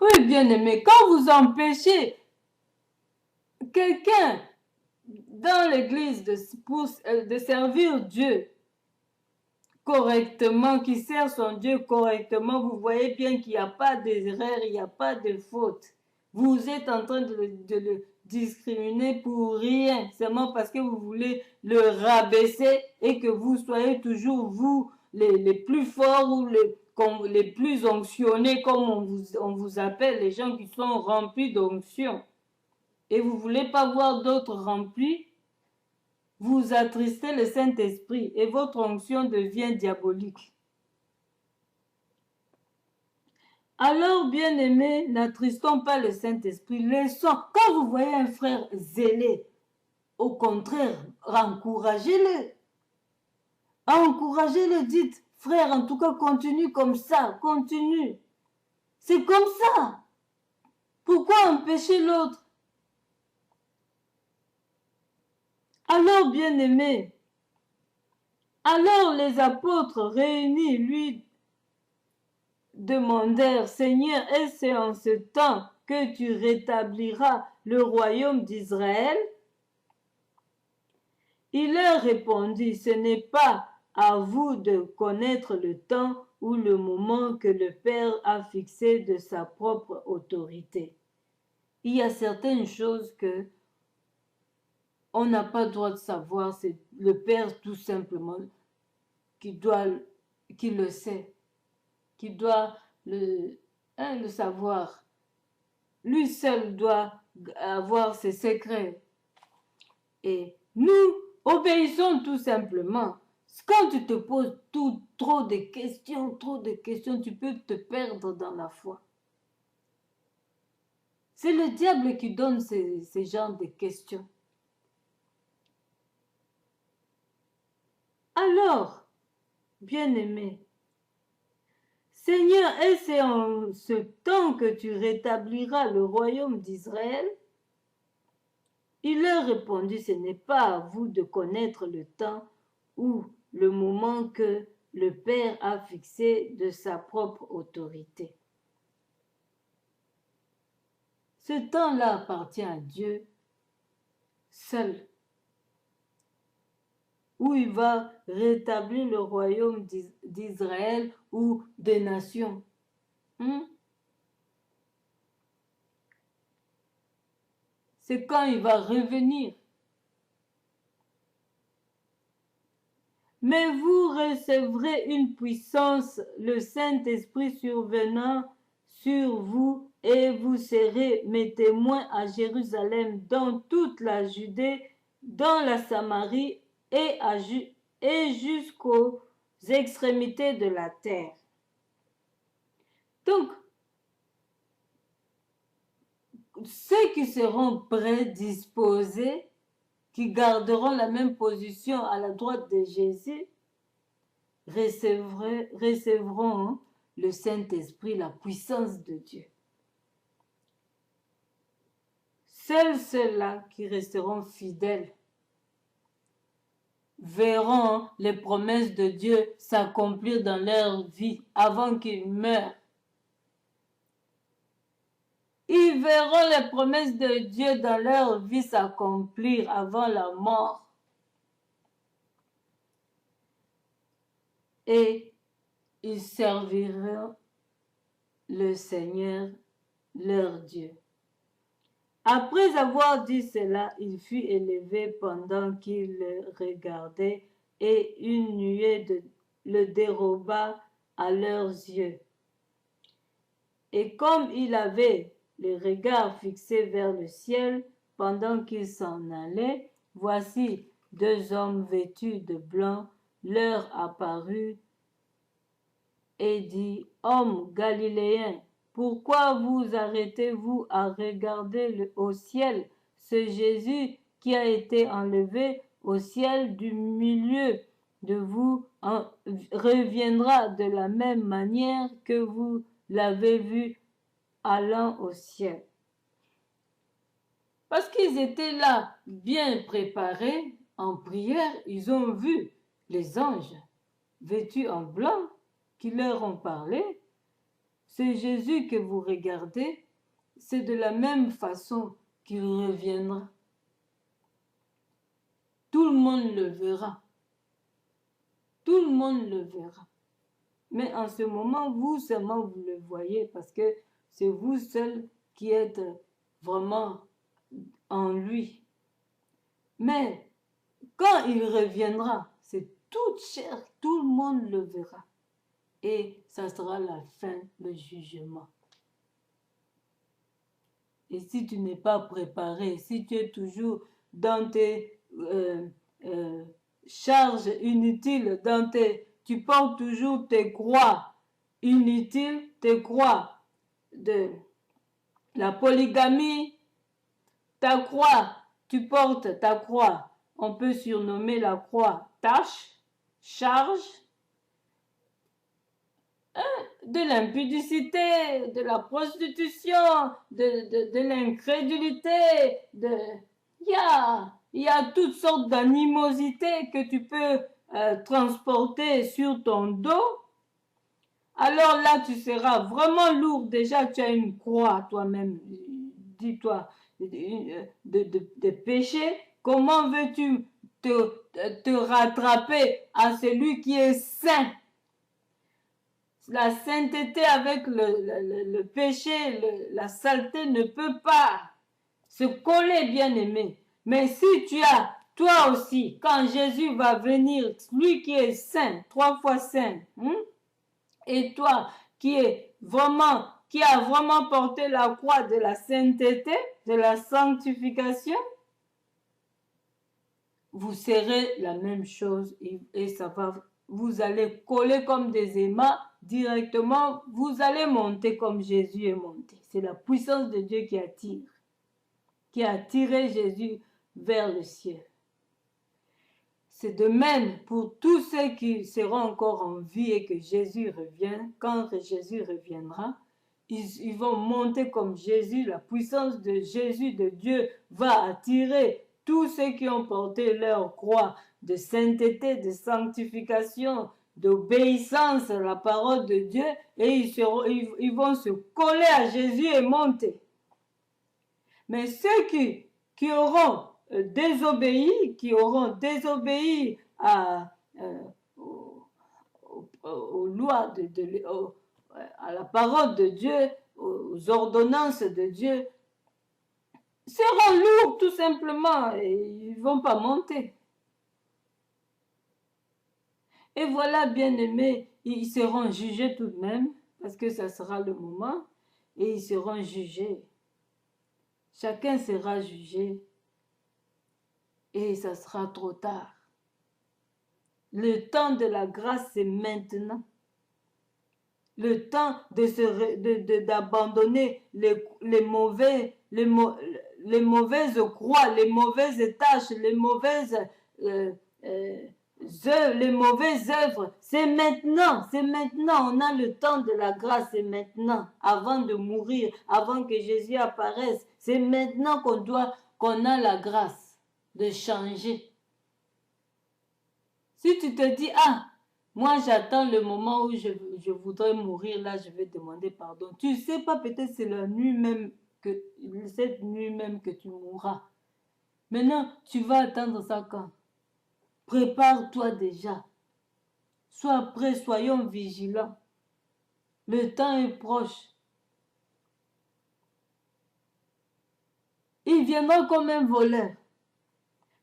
Oui, bien-aimé, quand vous empêchez quelqu'un dans l'église de servir Dieu correctement, qui sert son Dieu correctement, vous voyez bien qu'il n'y a pas d'erreur, il n'y a pas de faute. Vous êtes en train de le discriminer pour rien, seulement parce que vous voulez le rabaisser et que vous soyez toujours vous les plus forts ou les plus onctionnés, comme on vous appelle, les gens qui sont remplis d'onction. Et vous ne voulez pas voir d'autres remplis, vous attristez le Saint-Esprit et votre onction devient diabolique. Alors, bien-aimés, n'attristons pas le Saint-Esprit, laissons. Quand vous voyez un frère zélé, au contraire, encouragez-le. Encouragez-le, dites, frère, en tout cas, continue comme ça, continue. C'est comme ça. Pourquoi empêcher l'autre? Alors, bien-aimés, alors les apôtres réunis lui demandèrent, Seigneur, est-ce en ce temps que tu rétabliras le royaume d'Israël? Il leur répondit, ce n'est pas à vous de connaître le temps ou le moment que le Père a fixé de sa propre autorité. Il y a certaines choses que on n'a pas le droit de savoir, c'est le Père tout simplement qui le sait, qui doit le savoir. Lui seul doit avoir ses secrets. Et nous obéissons tout simplement. Quand tu te poses trop de questions, tu peux te perdre dans la foi. C'est le diable qui donne ces genres de questions. Alors, bien-aimé, Seigneur, est-ce en ce temps que tu rétabliras le royaume d'Israël? Il leur répondit, ce n'est pas à vous de connaître le temps ou le moment que le Père a fixé de sa propre autorité. Ce temps-là appartient à Dieu seul, où il va rétablir le royaume d'Israël ou des nations. C'est quand il va revenir. Mais vous recevrez une puissance, le Saint-Esprit survenant sur vous, et vous serez mes témoins à Jérusalem, dans toute la Judée, dans la Samarie et jusqu'aux extrémités de la terre. Donc, ceux qui seront prédisposés, qui garderont la même position à la droite de Jésus, recevront le Saint-Esprit, la puissance de Dieu. Seuls ceux-là qui resteront fidèles verront les promesses de Dieu s'accomplir dans leur vie avant qu'ils meurent. Ils verront les promesses de Dieu dans leur vie s'accomplir avant la mort. Et ils serviront le Seigneur, leur Dieu. Après avoir dit cela, il fut élevé pendant qu'il le regardait, et une nuée le déroba à leurs yeux. Et comme il avait le regard fixé vers le ciel pendant qu'il s'en allait, voici 2 hommes vêtus de blanc leur apparurent et dit, hommes galiléens, pourquoi vous arrêtez-vous à regarder au ciel? Ce Jésus qui a été enlevé au ciel du milieu de vous reviendra de la même manière que vous l'avez vu allant au ciel. Parce qu'ils étaient là, bien préparés, en prière, ils ont vu les anges vêtus en blanc qui leur ont parlé. c'est Jésus que vous regardez, c'est de la même façon qu'il reviendra. Tout le monde le verra. Tout le monde le verra. Mais en ce moment, vous seulement vous le voyez parce que c'est vous seul qui êtes vraiment en lui. Mais quand il reviendra, c'est toute chair, tout le monde le verra. Et ça sera la fin, le jugement. Et si tu n'es pas préparé, si tu es toujours dans tes charges inutiles, tu portes toujours tes croix inutiles, tes croix de la polygamie, ta croix, tu portes ta croix, on peut surnommer la croix tâche, charge, de l'impudicité, de la prostitution, de l'incrédulité, il y a toutes sortes d'animosités que tu peux transporter sur ton dos. Alors là, tu seras vraiment lourd. Déjà, tu as une croix toi-même. Dis-toi, de péché. Comment veux-tu te rattraper à celui qui est saint? La sainteté avec le péché, la saleté ne peut pas se coller, bien-aimé. Mais si tu as, toi aussi, quand Jésus va venir, lui qui est saint, 3 fois saint, et toi qui a vraiment porté la croix de la sainteté, de la sanctification, vous serez la même chose et ça va, vous allez coller comme des aimants directement, vous allez monter comme Jésus est monté. C'est la puissance de Dieu qui a attiré Jésus vers le ciel. C'est de même pour tous ceux qui seront encore en vie et que Jésus revient. Quand Jésus reviendra, ils vont monter comme Jésus. La puissance de Jésus, de Dieu, va attirer tous ceux qui ont porté leur croix de sainteté, de sanctification, d'obéissance à la parole de Dieu, et ils vont se coller à Jésus et monter. Mais ceux qui auront désobéi aux lois, à la parole de Dieu, aux ordonnances de Dieu, seront lourds tout simplement et ils ne vont pas monter. Et voilà, bien-aimés, ils seront jugés tout de même, parce que ça sera le moment, et ils seront jugés. Chacun sera jugé, et ça sera trop tard. Le temps de la grâce, c'est maintenant. Le temps d'abandonner les mauvaises croix, les mauvaises tâches, les mauvaises œuvres. C'est maintenant, on a le temps de la grâce, c'est maintenant, avant de mourir, avant que Jésus apparaisse. C'est maintenant qu'on a la grâce de changer. Si tu te dis, moi j'attends le moment où je voudrais mourir, là je vais demander pardon. Tu ne sais pas, peut-être c'est cette nuit même que tu mourras. Maintenant, tu vas attendre ça quand? Prépare-toi déjà. Sois prêt, soyons vigilants. Le temps est proche. Il viendra comme un voleur.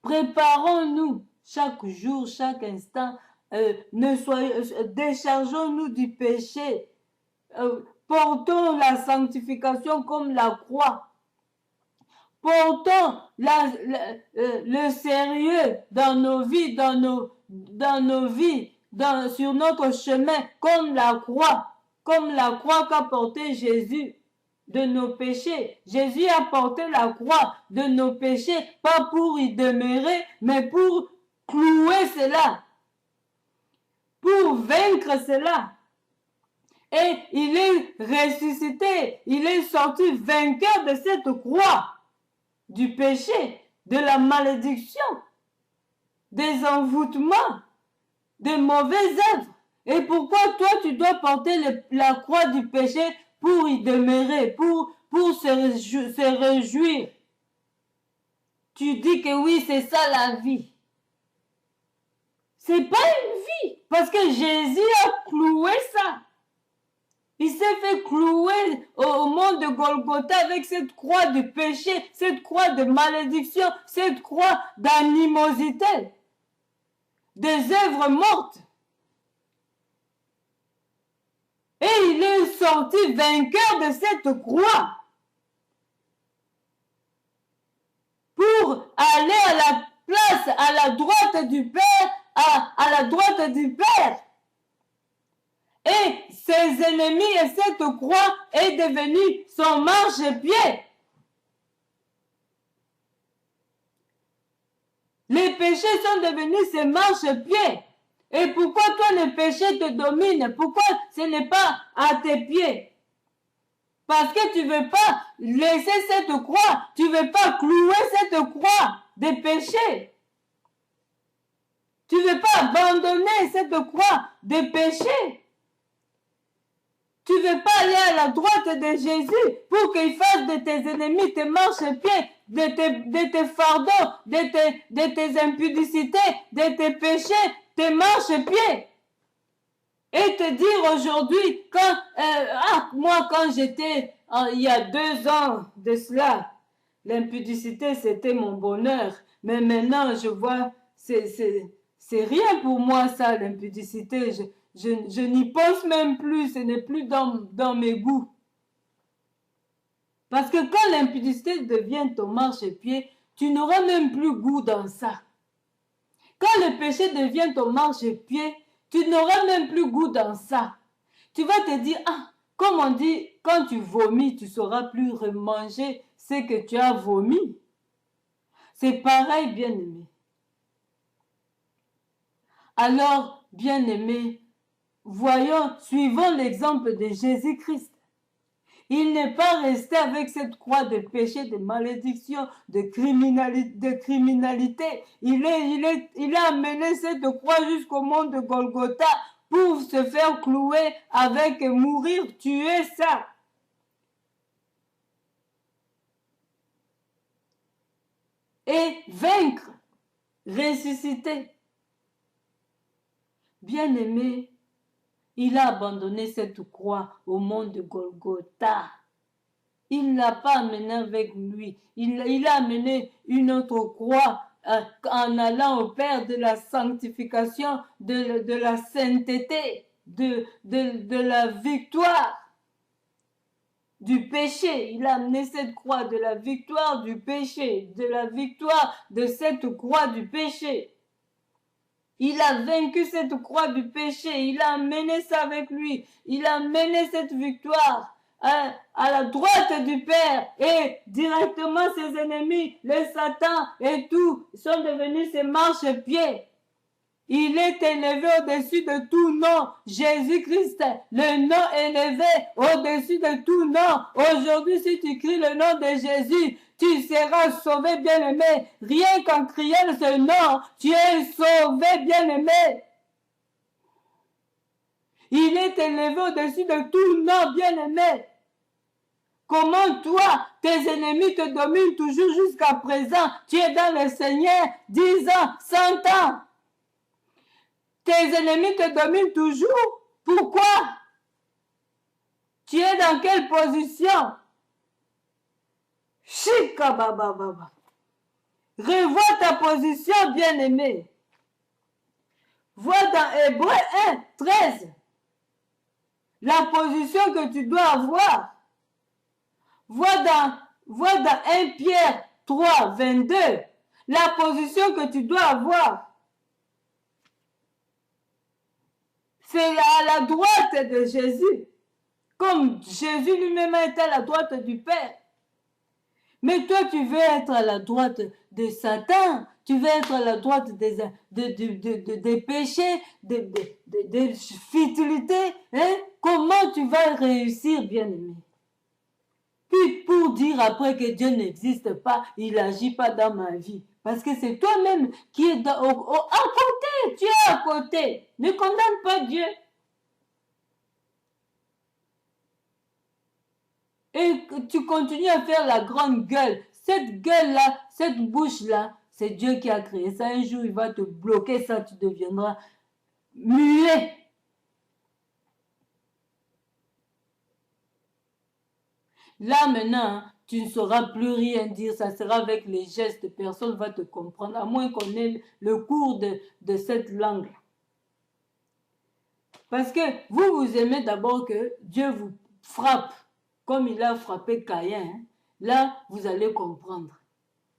Préparons-nous chaque jour, chaque instant. Déchargeons-nous du péché. Portons la sanctification comme la croix. Portons le sérieux dans nos vies, sur notre chemin, comme la croix qu'a porté Jésus de nos péchés. Jésus a porté la croix de nos péchés, pas pour y demeurer, mais pour clouer cela, pour vaincre cela. Et il est ressuscité, il est sorti vainqueur de cette croix, du péché, de la malédiction, des envoûtements, des mauvaises œuvres. Et pourquoi toi, tu dois porter la croix du péché pour y demeurer, pour se réjouir? Tu dis que oui, c'est ça la vie. C'est pas une vie, parce que Jésus a cloué ça. Il s'est fait clouer au mont de Golgotha avec cette croix de péché, cette croix de malédiction, cette croix d'animosité, des œuvres mortes. Et il est sorti vainqueur de cette croix pour aller à la place, à la droite du Père, à la droite du Père. Et ses ennemis et cette croix est devenue son marchepied. Les péchés sont devenus ses marchepieds. Et pourquoi toi le péché te domine? Pourquoi ce n'est pas à tes pieds? Parce que tu ne veux pas laisser cette croix, tu ne veux pas clouer cette croix des péchés. Tu ne veux pas abandonner cette croix des péchés. Tu ne veux pas aller à la droite de Jésus pour qu'il fasse de tes ennemis tes marchepieds, de tes fardeaux, de tes impudicités, de tes péchés, tes marchepieds. Et te dire aujourd'hui, moi quand j'étais, il y a 2 ans de cela, l'impudicité c'était mon bonheur. Mais maintenant je vois, c'est rien pour moi ça, l'impudicité. Je n'y pense même plus, ce n'est plus dans mes goûts. Parce que quand l'impudicité devient ton marchepied, tu n'auras même plus goût dans ça. Quand le péché devient ton marchepied, tu n'auras même plus goût dans ça. Tu vas te dire, comme on dit, quand tu vomis, tu ne sauras plus remanger ce que tu as vomi. C'est pareil, bien-aimé. Alors, bien-aimé, suivons l'exemple de Jésus-Christ. Il n'est pas resté avec cette croix de péché, de malédiction, de criminalité. Il a amené cette croix jusqu'au mont de Golgotha pour se faire clouer avec mourir, tuer ça. Et vaincre, ressusciter. Bien-aimé, il a abandonné cette croix au mont de Golgotha. Il ne l'a pas amené avec lui. Il a amené une autre croix en allant au Père de la sanctification, de la sainteté, de la victoire du péché. Il a amené cette croix de la victoire du péché, de la victoire de cette croix du péché. Il a vaincu cette croix du péché. Il a amené ça avec lui. Il a amené cette victoire à la droite du Père. Et directement ses ennemis, le Satan et tout, sont devenus ses marchepieds. Il est élevé au-dessus de tout nom. Jésus-Christ, le nom élevé au-dessus de tout nom. Aujourd'hui, si tu cries le nom de Jésus, tu seras sauvé, bien-aimé. Rien qu'en criant ce nom, tu es sauvé, bien-aimé. Il est élevé au-dessus de tout nom, bien-aimé. Comment toi, tes ennemis te dominent toujours jusqu'à présent? Tu es dans le Seigneur 10 ans, 100 ans. Tes ennemis te dominent toujours. Pourquoi? Tu es dans quelle position? Chikabababa. Revois ta position, bien-aimé. Vois dans Hébreux 1, 13. La position que tu dois avoir. Vois dans 1 Pierre 3, 22. La position que tu dois avoir. C'est à la droite de Jésus. Comme Jésus lui-même était à la droite du Père. Mais toi, tu veux être à la droite de Satan. Tu veux être à la droite des péchés, des futilités. Hein? Comment tu vas réussir, bien-aimé? Puis pour dire après que Dieu n'existe pas, il n'agit pas dans ma vie. Parce que c'est toi-même qui es à côté. Tu es à côté. Ne condamne pas Dieu. et que tu continues à faire la grande gueule, cette gueule-là, cette bouche-là, c'est Dieu qui a créé ça. Un jour, il va te bloquer ça, tu deviendras muet. Là, maintenant, tu ne sauras plus rien dire, ça sera avec les gestes, personne ne va te comprendre, à moins qu'on ait le cours de cette langue. Parce que vous aimez d'abord que Dieu vous frappe, comme il a frappé Caïn. Là, vous allez comprendre.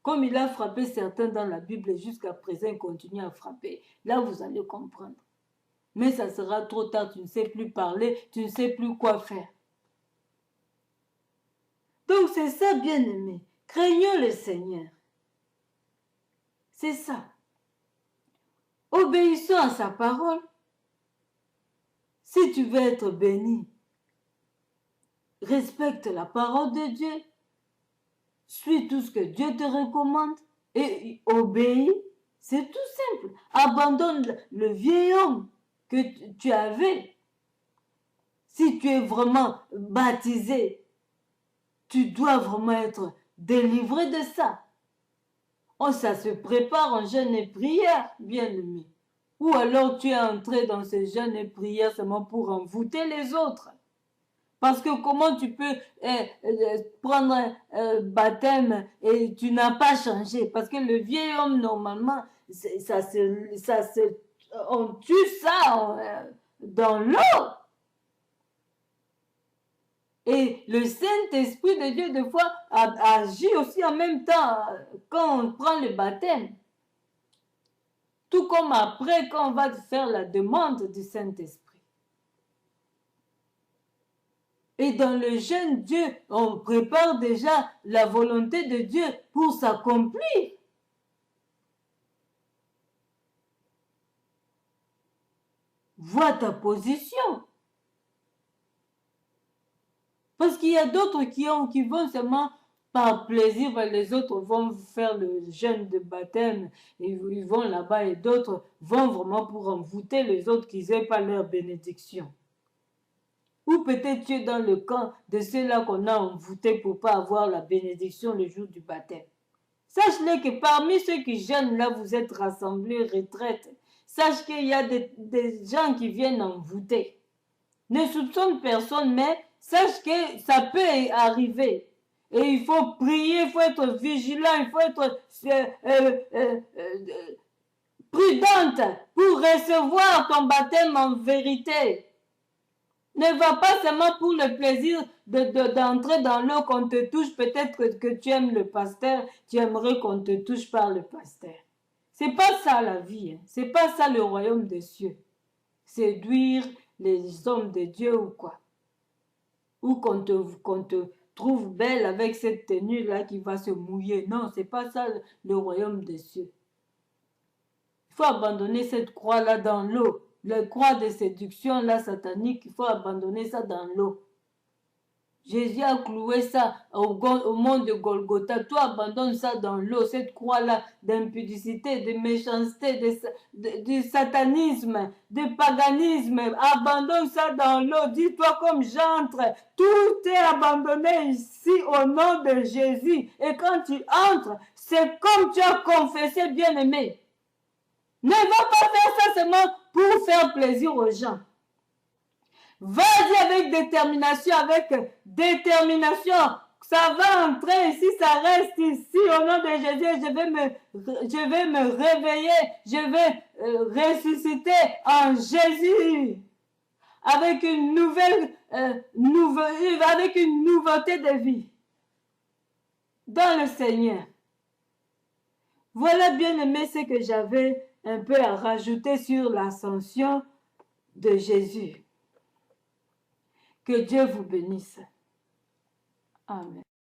Comme il a frappé certains dans la Bible, jusqu'à présent, il continue à frapper. Là, vous allez comprendre. Mais ça sera trop tard, tu ne sais plus parler, tu ne sais plus quoi faire. Donc, c'est ça, bien-aimé. Craignons le Seigneur. C'est ça. Obéissons à sa parole. Si tu veux être béni, respecte la parole de Dieu. Suis tout ce que Dieu te recommande et obéis. C'est tout simple. Abandonne le vieil homme que tu avais. Si tu es vraiment baptisé, tu dois vraiment être délivré de ça. Oh, ça se prépare en jeûne et prière, bien-aimé. Ou alors tu es entré dans ce jeûne et prière seulement pour envoûter les autres. Parce que comment tu peux prendre un baptême et tu n'as pas changé? Parce que le vieil homme, normalement, on tue ça dans l'eau. Et le Saint-Esprit de Dieu, des fois, agit aussi en même temps quand on prend le baptême. Tout comme après, quand on va faire la demande du Saint-Esprit. Et dans le jeûne, Dieu, on prépare déjà la volonté de Dieu pour s'accomplir. Vois ta position. Parce qu'il y a d'autres qui vont seulement par plaisir, les autres vont faire le jeûne de baptême et ils vont là-bas et d'autres vont vraiment pour envoûter les autres qui n'aient pas leur bénédiction. Ou peut-être tu es dans le camp de ceux-là qu'on a envoûtés pour ne pas avoir la bénédiction le jour du baptême. Sache-le que parmi ceux qui jeûnent là, vous êtes rassemblés, retraite. Sache qu'il y a des gens qui viennent envoûter. Ne soupçonne personne, mais sache que ça peut arriver. Et il faut prier, il faut être vigilant, il faut être prudente pour recevoir ton baptême en vérité. Ne va pas seulement pour le plaisir d'entrer dans l'eau qu'on te touche. Peut-être que tu aimes le pasteur, tu aimerais qu'on te touche par le pasteur. C'est pas ça la vie, hein. C'est pas ça le royaume des cieux. Séduire les hommes de Dieu ou quoi. Ou qu'on te trouve belle avec cette tenue-là qui va se mouiller. Non, c'est pas ça le royaume des cieux. Il faut abandonner cette croix-là dans l'eau. La croix de séduction, là, satanique, il faut abandonner ça dans l'eau. Jésus a cloué ça au mont de Golgotha. Toi, abandonne ça dans l'eau, cette croix-là d'impudicité, de méchanceté, de satanisme, de paganisme. Abandonne ça dans l'eau. Dis-toi comme j'entre. Tout est abandonné ici au nom de Jésus. Et quand tu entres, c'est comme tu as confessé, bien-aimé. Ne va pas faire ça seulement pour faire plaisir aux gens. Vas-y avec détermination, Ça va entrer ici, ça reste ici au nom de Jésus. Je vais me réveiller, je vais ressusciter en Jésus. Avec une avec une nouveauté de vie. Dans le Seigneur. Voilà, bien aimé, ce que j'avais un peu à rajouter sur l'ascension de Jésus. Que Dieu vous bénisse. Amen.